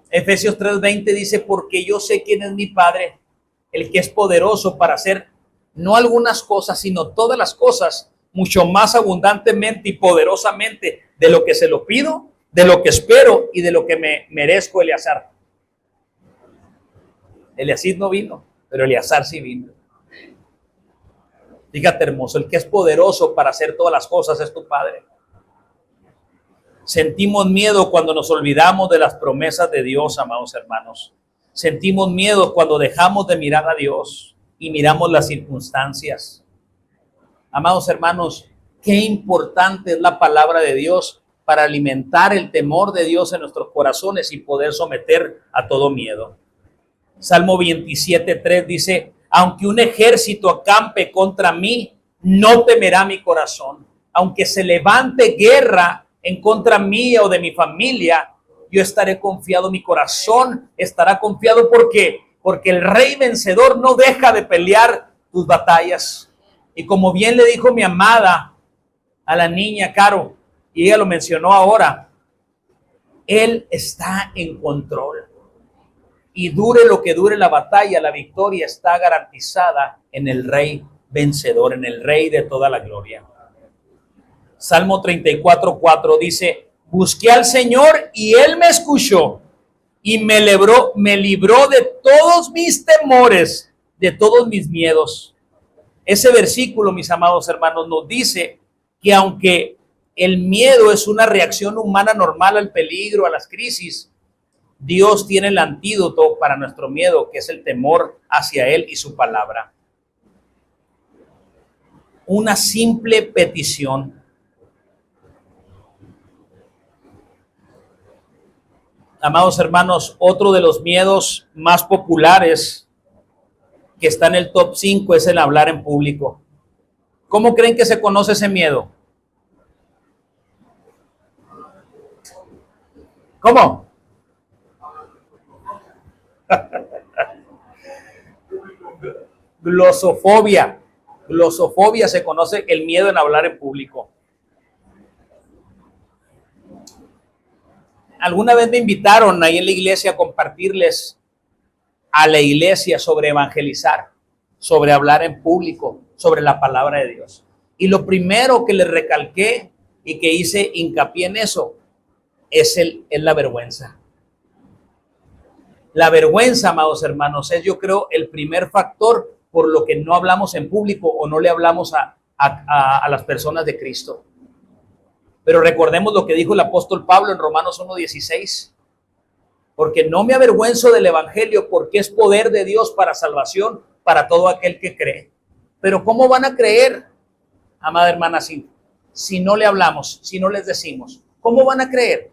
Efesios 3:20 dice: porque yo sé quién es mi Padre, el que es poderoso para hacer no algunas cosas, sino todas las cosas, mucho más abundantemente y poderosamente de lo que se lo pido, de lo que espero y de lo que me merezco. Eleazar no vino. pero Eleazar sí vino. Fíjate, hermoso, el que es poderoso para hacer todas las cosas es tu Padre. Sentimos miedo cuando nos olvidamos de las promesas de Dios, amados hermanos. Sentimos miedo cuando dejamos de mirar a Dios y miramos las circunstancias. Amados hermanos, qué importante es la palabra de Dios para alimentar el temor de Dios en nuestros corazones y poder someter a todo miedo. Salmo 27:3 dice: aunque un ejército acampe contra mí, no temerá mi corazón. Aunque se levante guerra en contra mía o de mi familia, yo estaré confiado, mi corazón estará confiado. ¿Por qué? Porque el rey vencedor no deja de pelear tus batallas. Y como bien le dijo mi amada a la niña Caro, y ella lo mencionó ahora, Él está en control. Y dure lo que dure la batalla, la victoria está garantizada en el Rey vencedor, en el Rey de toda la gloria. Salmo 34:4 dice: busqué al Señor y Él me escuchó y me libró de todos mis temores, de todos mis miedos. Ese versículo, mis amados hermanos, nos dice que aunque el miedo es una reacción humana normal al peligro, a las crisis, Dios tiene el antídoto para nuestro miedo, que es el temor hacia Él y su palabra. Una simple petición. Amados hermanos, otro de los miedos más populares que está en el top 5 es el hablar en público. ¿Cómo creen que se conoce ese miedo? ¿Cómo? Glosofobia. Glosofobia se conoce el miedo en hablar en público. Alguna vez me invitaron ahí en la iglesia a compartirles a la iglesia sobre evangelizar, sobre hablar en público, sobre la palabra de Dios. Y lo primero que les recalqué y que hice hincapié en eso es la vergüenza. La vergüenza, amados hermanos, es, yo creo, el primer factor por lo que no hablamos en público o no le hablamos a las personas de Cristo. Pero recordemos lo que dijo el apóstol Pablo en Romanos 1:16. Porque no me avergüenzo del evangelio, porque es poder de Dios para salvación para todo aquel que cree. Pero ¿cómo van a creer, amada hermana, si no le hablamos, si no les decimos? ¿Cómo van a creer?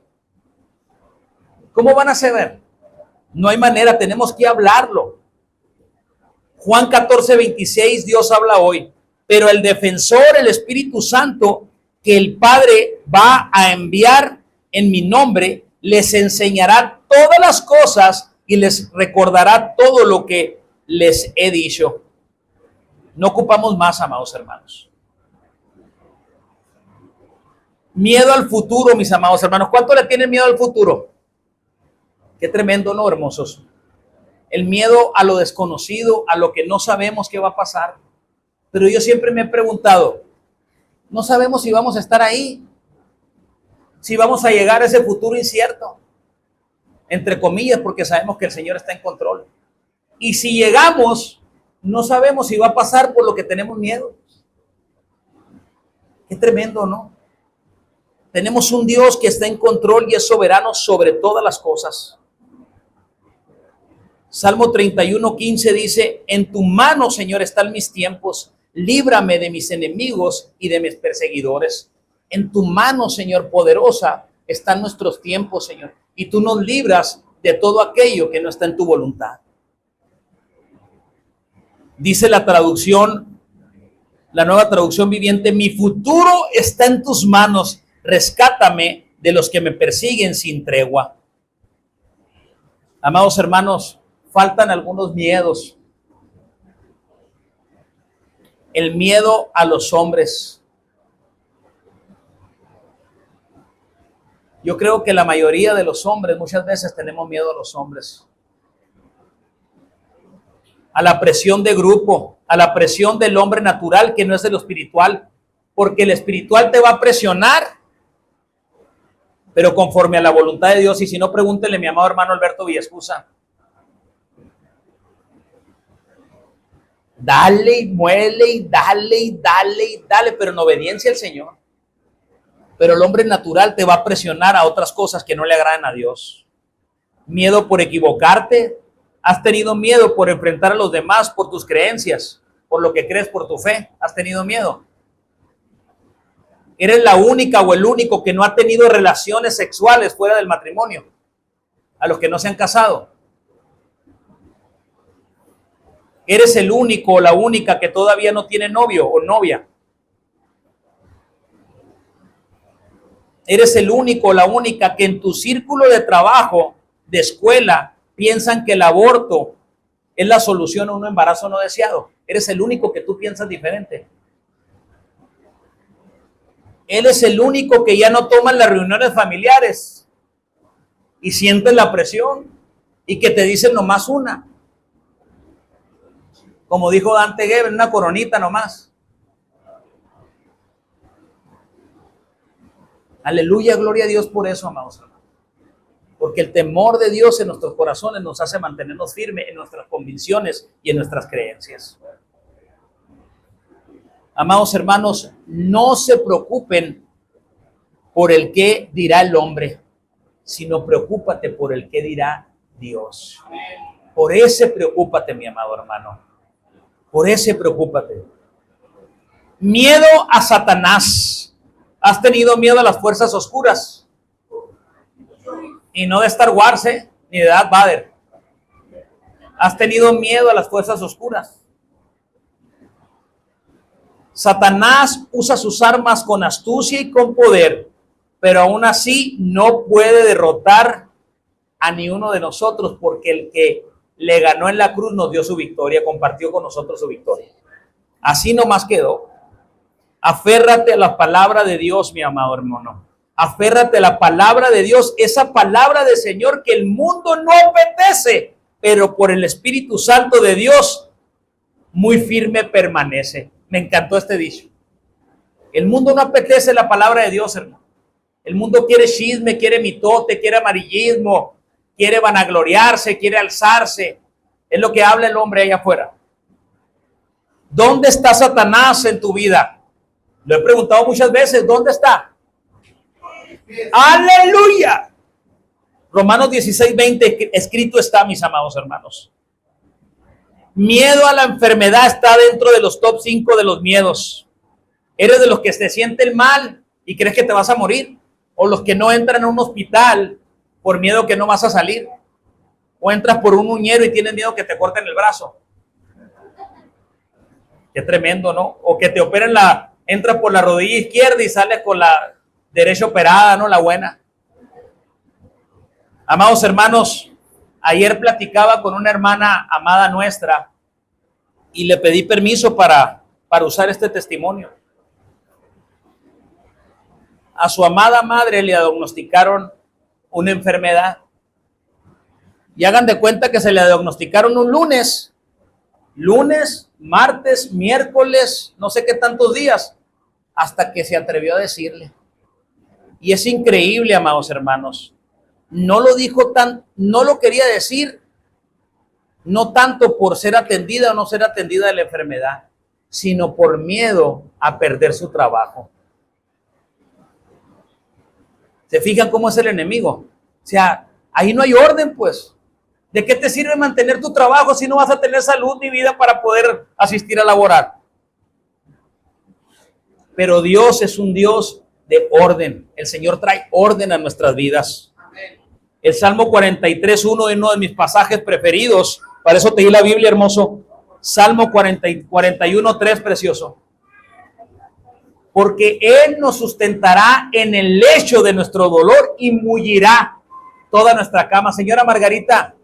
¿Cómo van a saber? No hay manera, tenemos que hablarlo. Juan 14:26, Dios habla hoy: pero el defensor, el Espíritu Santo, que el Padre va a enviar en mi nombre, les enseñará todas las cosas y les recordará todo lo que les he dicho. No ocupamos más, amados hermanos. Miedo al futuro, mis amados hermanos. ¿Cuánto le tienen miedo al futuro? Qué tremendo, ¿no, hermosos? El miedo a lo desconocido, a lo que no sabemos qué va a pasar. Pero yo siempre me he preguntado, no sabemos si vamos a estar ahí, si vamos a llegar a ese futuro incierto, entre comillas, porque sabemos que el Señor está en control. Y si llegamos, no sabemos si va a pasar por lo que tenemos miedo. Qué tremendo, ¿no? Tenemos un Dios que está en control y es soberano sobre todas las cosas. Salmo 31:15 dice: en tu mano, Señor, están mis tiempos. Líbrame de mis enemigos y de mis perseguidores. En tu mano, Señor, poderosa, están nuestros tiempos, Señor. Y tú nos libras de todo aquello que no está en tu voluntad. Dice la traducción, la Nueva Traducción Viviente: mi futuro está en tus manos. Rescátame de los que me persiguen sin tregua. Amados hermanos, faltan algunos miedos. El miedo a los hombres. Yo creo que la mayoría de los hombres, muchas veces tenemos miedo a los hombres. A la presión de grupo, a la presión del hombre natural que no es de lo espiritual. Porque el espiritual te va a presionar, pero conforme a la voluntad de Dios. Y si no, pregúntele a mi amado hermano Alberto Villescusa. Dale y muele y dale y dale y dale, pero en obediencia al Señor. Pero el hombre natural te va a presionar a otras cosas que no le agradan a Dios. Miedo por equivocarte. Has tenido miedo por enfrentar a los demás por tus creencias, por lo que crees, por tu fe. Has tenido miedo. Eres la única o el único que no ha tenido relaciones sexuales fuera del matrimonio. A los que no se han casado. Eres el único o la única que todavía no tiene novio o novia. Eres el único o la única que en tu círculo de trabajo, de escuela, piensan que el aborto es la solución a un embarazo no deseado. Eres el único que tú piensas diferente. Eres el único que ya no toma las reuniones familiares y sientes la presión y que te dicen nomás una. Como dijo Dante Gebel, una coronita nomás. Aleluya, gloria a Dios por eso, amados hermanos. Porque el temor de Dios en nuestros corazones nos hace mantenernos firmes en nuestras convicciones y en nuestras creencias. Amados hermanos, no se preocupen por el qué dirá el hombre, sino preocúpate por el qué dirá Dios. Por ese preocúpate, mi amado hermano. Por ese preocúpate. Miedo a Satanás. ¿Has tenido miedo a las fuerzas oscuras? Y no de Star Wars, ni de Darth Vader. ¿Has tenido miedo a las fuerzas oscuras? Satanás usa sus armas con astucia y con poder, pero aún así no puede derrotar a ni uno de nosotros, porque el que le ganó en la cruz nos dio su victoria, compartió con nosotros su victoria. Así nomás quedó. Aférrate a la palabra de Dios, mi amado hermano. Aférrate a la palabra de Dios, esa palabra del Señor que el mundo no apetece, pero por el Espíritu Santo de Dios muy firme permanece. Me encantó este dicho. El mundo no apetece la palabra de Dios, hermano. El mundo quiere chisme, quiere mitote, quiere amarillismo, quiere vanagloriarse, quiere alzarse. Es lo que habla el hombre allá afuera. ¿Dónde está Satanás en tu vida? Lo he preguntado muchas veces. ¿Dónde está? ¡Aleluya! Romanos 16:20 escrito está, mis amados hermanos. Miedo a la enfermedad está dentro de los top 5 de los miedos. ¿Eres de los que se sienten mal y crees que te vas a morir? ¿O los que no entran a un hospital por miedo que no vas a salir? ¿O entras por un uñero y tienes miedo que te corten el brazo? Qué tremendo, ¿no? O que te operen entras por la rodilla izquierda y sales con la derecha operada, ¿no? La buena. Amados hermanos, ayer platicaba con una hermana amada nuestra y le pedí permiso para usar este testimonio. A su amada madre le diagnosticaron una enfermedad. Y hagan de cuenta que se le diagnosticaron un lunes, martes, miércoles, no sé qué tantos días, hasta que se atrevió a decirle. Y es increíble, amados hermanos. No lo quería decir, no tanto por ser atendida o no ser atendida de la enfermedad, sino por miedo a perder su trabajo. ¿Se fijan cómo es el enemigo? O sea, ahí no hay orden, pues. ¿De qué te sirve mantener tu trabajo si no vas a tener salud ni vida para poder asistir a laborar? Pero Dios es un Dios de orden. El Señor trae orden a nuestras vidas. El Salmo 43:1 es uno de mis pasajes preferidos. Para eso te di la Biblia, hermoso. Salmo 41:3, precioso. Porque Él nos sustentará en el lecho de nuestro dolor y mullirá toda nuestra cama. Señora Margarita,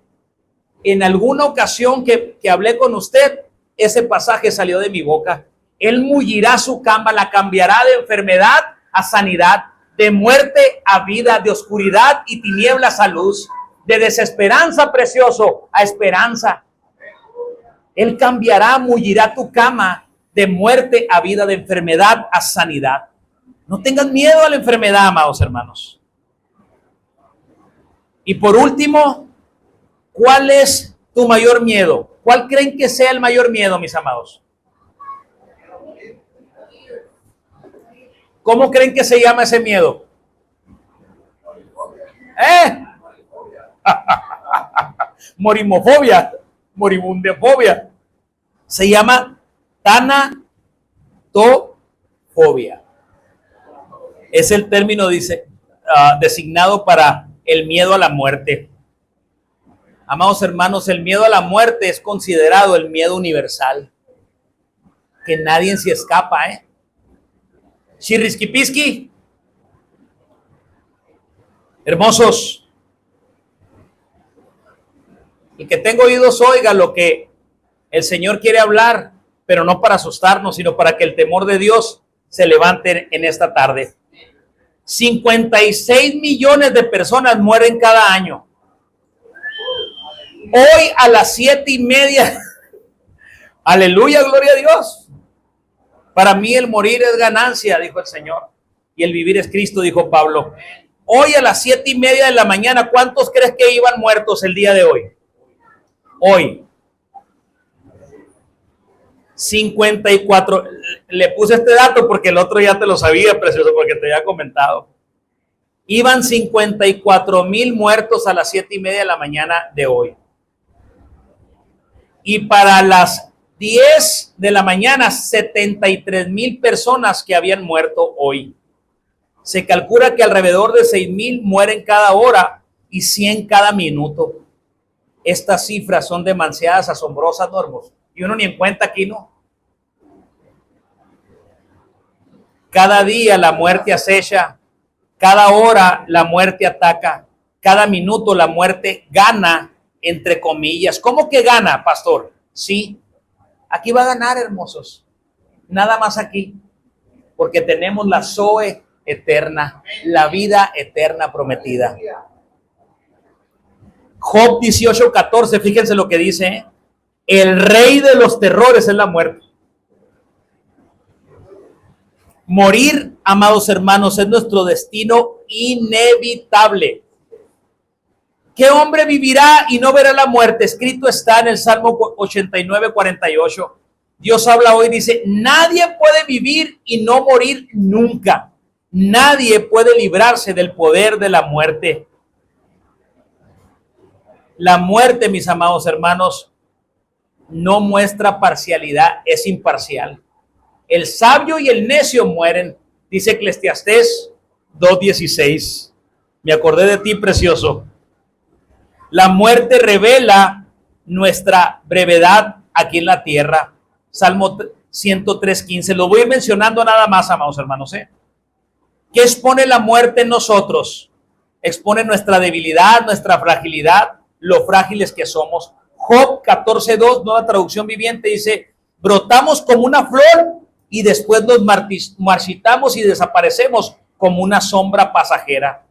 en alguna ocasión que hablé con usted, ese pasaje salió de mi boca. Él mullirá su cama, la cambiará de enfermedad a sanidad, de muerte a vida, de oscuridad y tinieblas a luz, de desesperanza, precioso, a esperanza. Él cambiará, mullirá tu cama de muerte a vida, de enfermedad a sanidad. No tengan miedo a la enfermedad, amados hermanos. Y por último, ¿cuál es tu mayor miedo? ¿Cuál creen que sea el mayor miedo, mis amados? ¿Cómo creen que se llama ese miedo? Morimofobia, moribundefobia. Se llama tanatofobia. Es el término designado para el miedo a la muerte. Amados hermanos, el miedo a la muerte es considerado el miedo universal, que nadie se escapa, Chirrisquipisqui. Hermosos, el que tenga oídos oiga lo que el Señor quiere hablar, pero no para asustarnos, sino para que el temor de Dios se levante en esta tarde. 56 millones de personas mueren cada año. Hoy a las 7:30, aleluya, gloria a Dios. Para mí el morir es ganancia, dijo el Señor, y el vivir es Cristo, dijo Pablo. Hoy a las 7:30 de la mañana, ¿cuántos crees que iban muertos el día de hoy? Hoy. 54. Le puse este dato porque el otro ya te lo sabía, precioso, porque te había comentado. Iban 54,000 muertos a las 7:30 de la mañana de hoy. Y para las 10 de la mañana, 73,000 personas que habían muerto hoy. Se calcula que alrededor de 6,000 mueren cada hora y 100 cada minuto. Estas cifras son demasiadas asombrosas, ¿no, hermoso? Y uno ni en cuenta aquí, ¿no? Cada día la muerte acecha, cada hora la muerte ataca, cada minuto la muerte gana, entre comillas. ¿Cómo que gana, pastor? Sí, aquí va a ganar, hermosos. Nada más aquí, porque tenemos la Zoe eterna, la vida eterna prometida. Job 18:14, fíjense lo que dice, el rey de los terrores es la muerte. Morir, amados hermanos, es nuestro destino inevitable. ¿Qué hombre vivirá y no verá la muerte? Escrito está en el Salmo 89:48. Dios habla hoy, dice, nadie puede vivir y no morir nunca. Nadie puede librarse del poder de la muerte. La muerte, mis amados hermanos, no muestra parcialidad, es imparcial. El sabio y el necio mueren, dice Eclesiastés 2:16. Me acordé de ti, precioso. La muerte revela nuestra brevedad aquí en la tierra. Salmo 103:15. Lo voy a ir mencionando nada más, amados hermanos. ¿Qué expone la muerte en nosotros? Expone nuestra debilidad, nuestra fragilidad, lo frágiles que somos. Job 14:2, nueva traducción viviente, dice, brotamos como una flor y después nos marchitamos y desaparecemos como una sombra pasajera.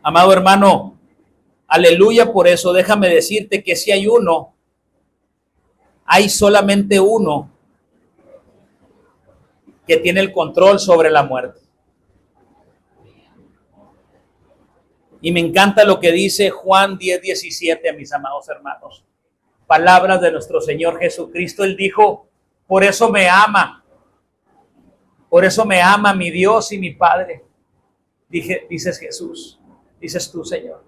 Amado hermano, aleluya por eso. Déjame decirte que si hay uno, hay solamente uno que tiene el control sobre la muerte. Y me encanta lo que dice Juan 10:17, mis amados hermanos. Palabras de nuestro Señor Jesucristo. Él dijo, por eso me ama mi Dios y mi Padre. Dices Jesús, dices tú, Señor.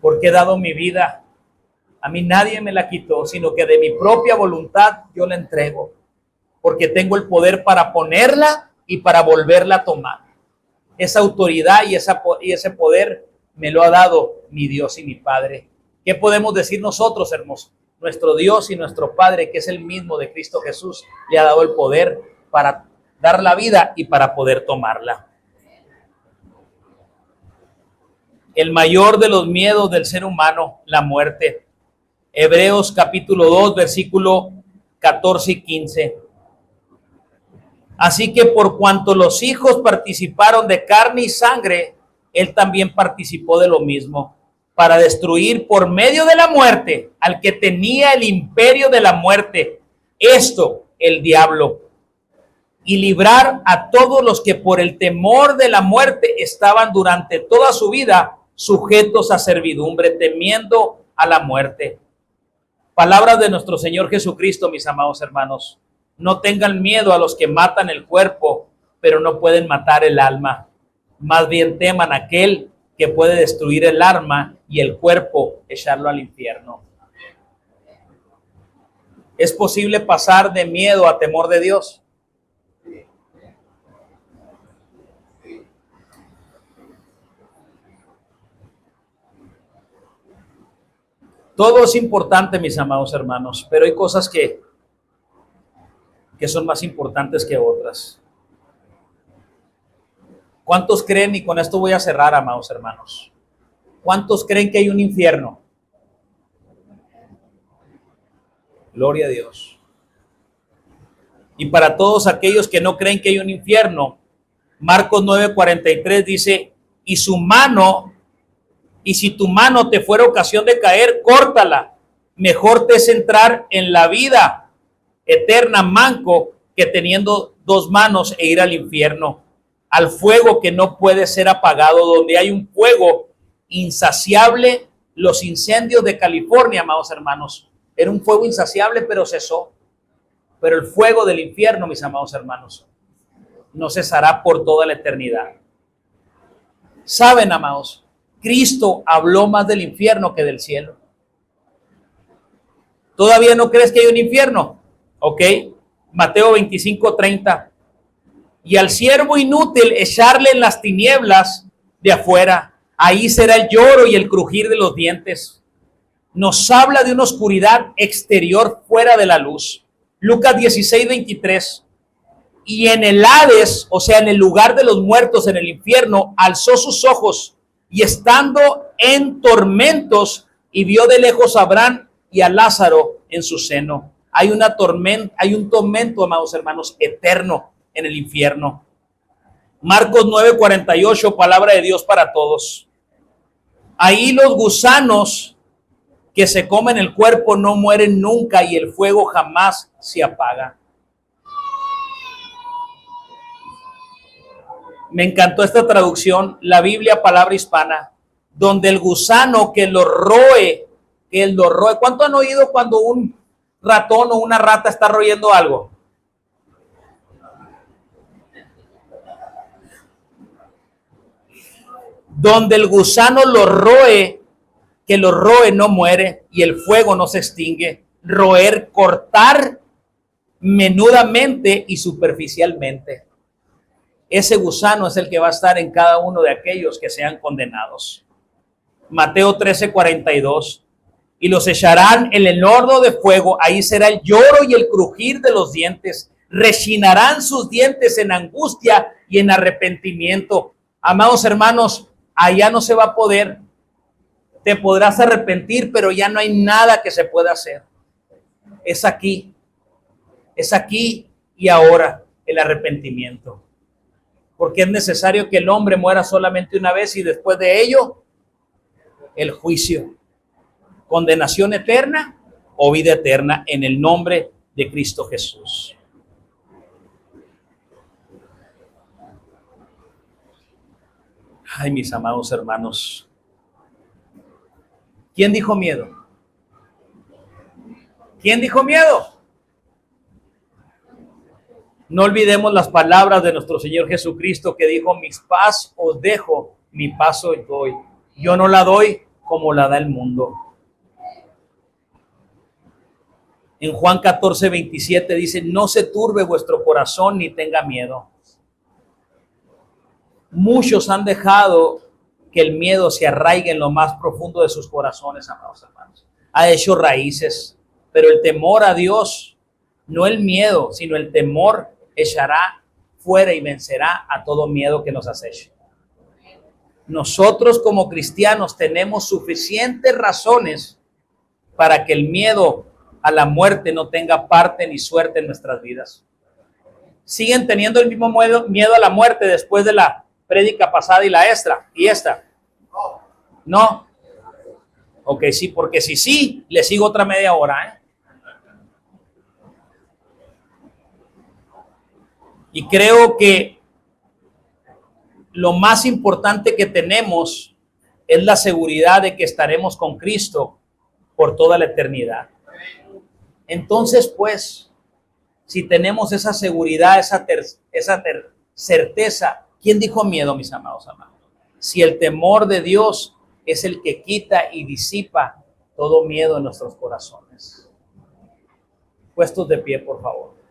Porque he dado mi vida. A mí nadie me la quitó, sino que de mi propia voluntad yo la entrego. Porque tengo el poder para ponerla y para volverla a tomar. Esa autoridad y ese poder me lo ha dado mi Dios y mi Padre. ¿Qué podemos decir nosotros, hermosos? Nuestro Dios y nuestro Padre, que es el mismo de Cristo Jesús, le ha dado el poder para dar la vida y para poder tomarla. El mayor de los miedos del ser humano, la muerte. Hebreos capítulo 2, versículo 14 y 15. Así que por cuanto los hijos participaron de carne y sangre, él también participó de lo mismo, para destruir por medio de la muerte al que tenía el imperio de la muerte, esto, el diablo, y librar a todos los que por el temor de la muerte estaban durante toda su vida sujetos a servidumbre, temiendo a la muerte. Palabras de nuestro Señor Jesucristo, mis amados hermanos. No tengan miedo a los que matan el cuerpo, pero no pueden matar el alma. Más bien teman a aquel que puede destruir el alma y el cuerpo, echarlo al infierno. ¿Es posible pasar de miedo a temor de Dios? Todo es importante, mis amados hermanos, pero hay cosas que son más importantes que otras. ¿Cuántos creen, y con esto voy a cerrar, amados hermanos, cuántos creen que hay un infierno? Gloria a Dios. Y para todos aquellos que no creen que hay un infierno, Marcos 9:43 dice, y si tu mano te fuera ocasión de caer, córtala. Mejor te es entrar en la vida eterna manco que teniendo dos manos e ir al infierno, al fuego que no puede ser apagado, donde hay un fuego insaciable. Los incendios de California, amados hermanos, era un fuego insaciable, pero cesó. Pero el fuego del infierno, mis amados hermanos, no cesará por toda la eternidad. ¿Saben, amados? Cristo habló más del infierno que del cielo. ¿Todavía no crees que hay un infierno? Ok. Mateo 25:30. Y al siervo inútil echarle en las tinieblas de afuera. Ahí será el lloro y el crujir de los dientes. Nos habla de una oscuridad exterior fuera de la luz. Lucas 16:23. Y en el Hades, o sea, en el lugar de los muertos, en el infierno, alzó sus ojos y estando en tormentos, y vio de lejos a Abraham y a Lázaro en su seno. Hay un tormento, amados hermanos, eterno en el infierno. Marcos 9:48, palabra de Dios para todos. Ahí los gusanos que se comen el cuerpo no mueren nunca y el fuego jamás se apaga. Me encantó esta traducción, la Biblia, palabra hispana, donde el gusano que lo roe. ¿Cuánto han oído cuando un ratón o una rata está royendo algo? Donde el gusano lo roe, que lo roe no muere y el fuego no se extingue. Roer, cortar menudamente y superficialmente. Ese gusano es el que va a estar en cada uno de aquellos que sean condenados. Mateo 13:42. Y los echarán en el horno de fuego. Ahí será el lloro y el crujir de los dientes. Rechinarán sus dientes en angustia y en arrepentimiento. Amados hermanos, allá no se va a poder. Te podrás arrepentir, pero ya no hay nada que se pueda hacer. Es aquí y ahora el arrepentimiento. Porque es necesario que el hombre muera solamente una vez y después de ello, el juicio. Condenación eterna o vida eterna en el nombre de Cristo Jesús. Ay, mis amados hermanos. ¿Quién dijo miedo? ¿Quién dijo miedo? No olvidemos las palabras de nuestro Señor Jesucristo que dijo, mis paz os dejo, mi paz os doy. Yo no la doy como la da el mundo. En Juan 14:27 dice, no se turbe vuestro corazón ni tenga miedo. Muchos han dejado que el miedo se arraigue en lo más profundo de sus corazones, amados hermanos. Ha hecho raíces, pero el temor a Dios, no el miedo, sino el temor, echará fuera y vencerá a todo miedo que nos aceche. Nosotros como cristianos tenemos suficientes razones para que el miedo a la muerte no tenga parte ni suerte en nuestras vidas. Siguen teniendo el mismo miedo a la muerte después de la prédica pasada y esta. No. Ok, sí, porque si sí, le sigo otra media hora, Y creo que lo más importante que tenemos es la seguridad de que estaremos con Cristo por toda la eternidad. Entonces, pues, si tenemos esa seguridad, esa certeza, ¿quién dijo miedo, mis amados amados? Si el temor de Dios es el que quita y disipa todo miedo en nuestros corazones. Puestos de pie, por favor.